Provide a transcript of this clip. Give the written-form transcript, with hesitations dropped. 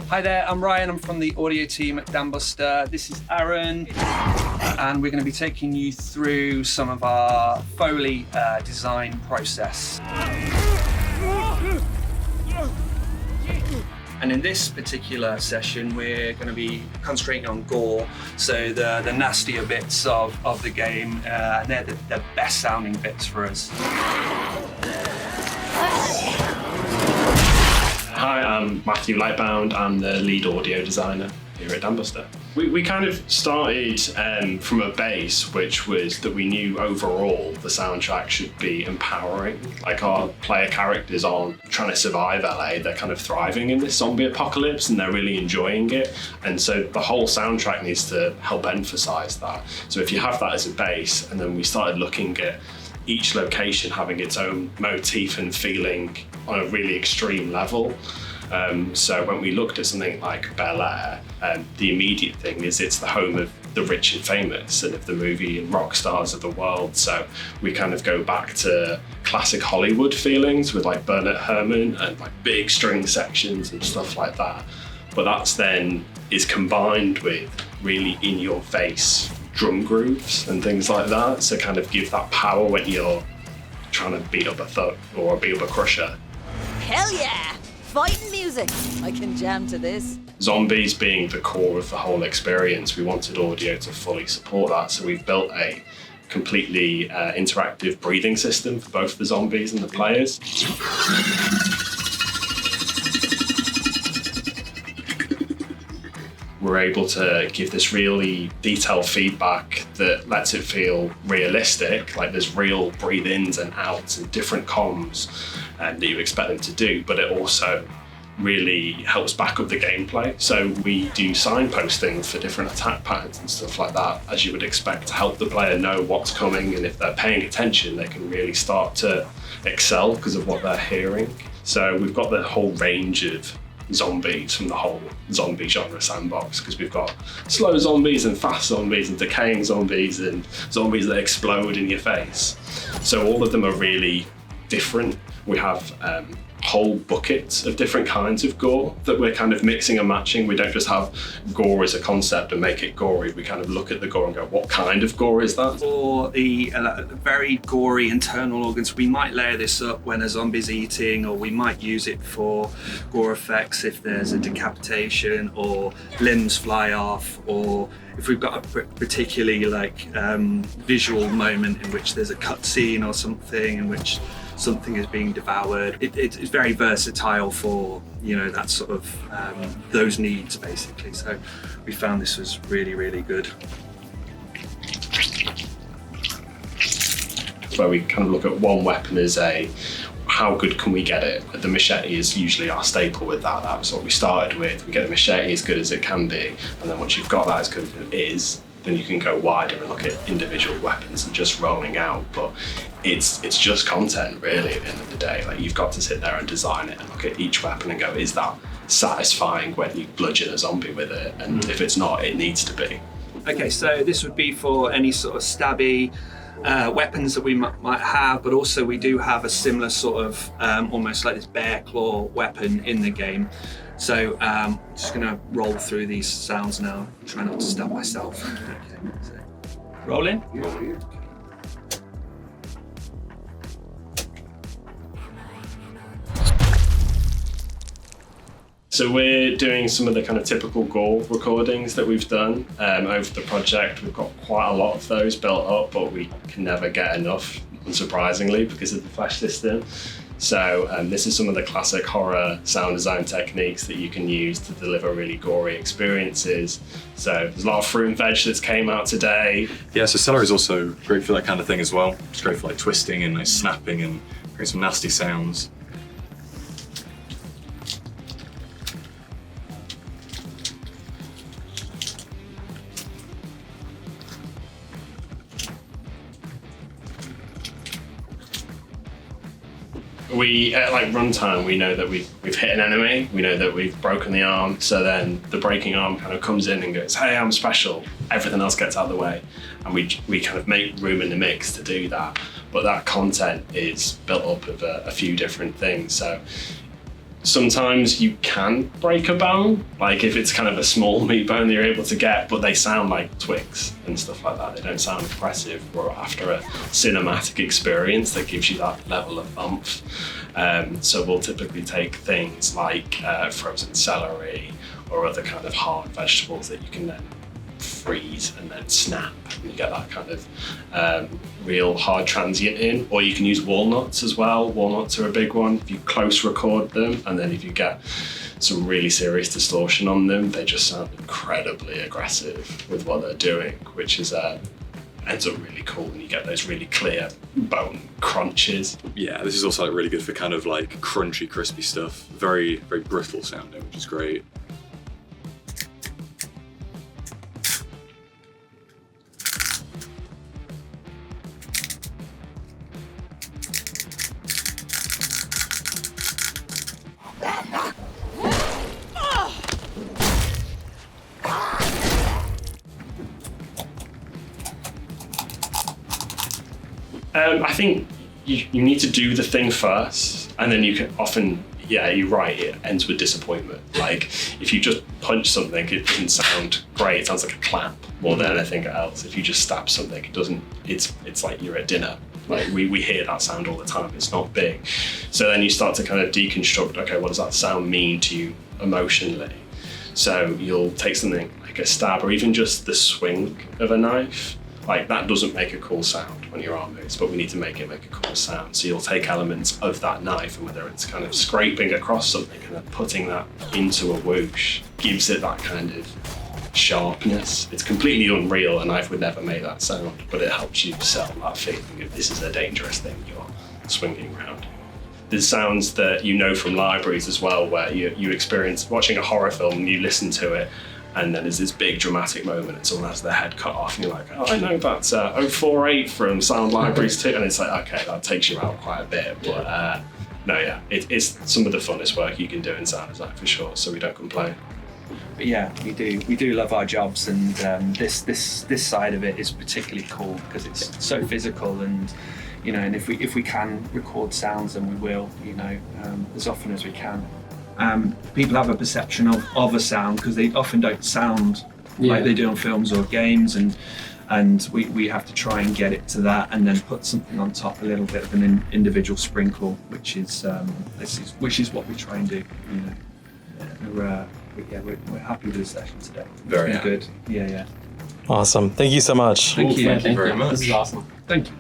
Hi there, I'm Ryan, I'm from the audio team at Dambuster. This is Aaron, and we're going to be taking you through some of our Foley design process. And in this particular session, we're going to be concentrating on gore, so the nastier bits of the game, and they're the best sounding bits for us. Hi, I'm Matthew Lightbound. I'm the lead audio designer here at Dambuster. We kind of started from a base, which was that we knew overall the soundtrack should be empowering. Like, our player characters aren't trying to survive LA, they're kind of thriving in this zombie apocalypse and they're really enjoying it. And so the whole soundtrack needs to help emphasize that. So if you have that as a base, and then we started looking at each location having its own motif and feeling on a really extreme level. So when we looked at something like Bel Air, the immediate thing is it's the home of the rich and famous and of the movie and rock stars of the world. So we kind of go back to classic Hollywood feelings with like Bernard Herrmann and like big string sections and stuff like that. But that's then is combined with really in your face drum grooves and things like that, so kind of give that power when you're trying to beat up a thug or beat up a crusher. Hell yeah! Fighting music! I can jam to this. Zombies being the core of the whole experience, we wanted audio to fully support that, so we've built a completely interactive breathing system for both the zombies and the players. We're able to give this really detailed feedback that lets it feel realistic, like there's real breathe-ins and outs and different comms that you expect them to do, but it also really helps back up the gameplay. So we do signposting for different attack patterns and stuff like that, as you would expect, to help the player know what's coming, and if they're paying attention, they can really start to excel because of what they're hearing. So we've got the whole range of zombies from the whole zombie genre sandbox, because we've got slow zombies and fast zombies and decaying zombies and zombies that explode in your face. So all of them are really different. We have whole buckets of different kinds of gore that we're kind of mixing and matching. We don't just have gore as a concept and make it gory. We kind of look at the gore and go, what kind of gore is that? For the very gory internal organs, we might layer this up when a zombie's eating, or we might use it for gore effects if there's a decapitation or limbs fly off, or if we've got a particularly visual moment in which there's a cut scene or something in which something is being devoured. It's very versatile for, that sort of, those needs basically. So we found this was really, really good. Where we kind of look at one weapon as how good can we get it? The machete is usually our staple with that. That was what we started with. We get the machete as good as it can be, and then once you've got that as good as it is, then you can go wider and look at individual weapons and just rolling out. But it's just content really at the end of the day. Like, you've got to sit there and design it and look at each weapon and go, is that satisfying when you bludgeon a zombie with it? And if it's not, it needs to be. Okay, so this would be for any sort of stabby weapons that we might have, but also we do have a similar sort of almost like this bear claw weapon in the game. So I'm just going to roll through these sounds now, try not to stab myself. Okay, so roll in. So we're doing some of the kind of typical gore recordings that we've done over the project. We've got quite a lot of those built up, but we can never get enough, unsurprisingly, because of the Flash system. So this is some of the classic horror sound design techniques that you can use to deliver really gory experiences. So there's a lot of fruit and veg that's came out today. Yeah, so celery is also great for that kind of thing as well. It's great for like twisting and like snapping and creating some nasty sounds. We at like runtime, we know that we've hit an enemy. We know that we've broken the arm. So then the breaking arm kind of comes in and goes, "Hey, I'm special." Everything else gets out of the way, and we kind of make room in the mix to do that. But that content is built up of a few different things. So sometimes you can break a bone, like if it's kind of a small meat bone that you're able to get, but they sound like twigs and stuff like that. They don't sound impressive or after a cinematic experience that gives you that level of oomph. So we'll typically take things like frozen celery or other kind of hard vegetables that you can then freeze and then snap, and you get that kind of real hard transient in. Or you can use walnuts as well. Walnuts are a big one. If you close record them, and then if you get some really serious distortion on them, they just sound incredibly aggressive with what they're doing, which is ends up really cool, and you get those really clear bone crunches. Yeah, this is also like really good for kind of like crunchy, crispy stuff. Very, very brittle sounding, which is great. I think you need to do the thing first, and then you can often, yeah, you're right, it ends with disappointment. Like if you just punch something, it doesn't sound great. It sounds like a clap more than anything else. If you just stab something, it doesn't, it's like you're at dinner. Like we hear that sound all the time. It's not big. So then you start to kind of deconstruct, okay, what does that sound mean to you emotionally? So you'll take something like a stab or even just the swing of a knife. Like that doesn't make a cool sound when your arm moves, but we need to make it make a cool sound. So you'll take elements of that knife, and whether it's kind of scraping across something and then putting that into a whoosh gives it that kind of sharpness. It's completely unreal. A knife would never make that sound, but it helps you sell that feeling of this is a dangerous thing you're swinging around. There's sounds that you know from libraries as well, where you experience watching a horror film and you listen to it, and then there's this big dramatic moment and someone has their head cut off and you're like, oh, I know that's 048 from Sound Libraries too. And it's like, okay, that takes you out quite a bit. But no, yeah, it's some of the funnest work you can do in sound design for sure, so we don't complain. But yeah, we do love our jobs, and this side of it is particularly cool because it's so physical, and you know, and if we can record sounds, then we will, you know, as often as we can. People have a perception of a sound because they often don't sound like they do on films or games, and we have to try and get it to that, and then put something on top, a little bit of an individual sprinkle, which is what we try and do. You know, we're happy with the session today. Very good. Yeah. Awesome. Thank you so much. Thank you. Thank you very much. This is awesome. Thank you.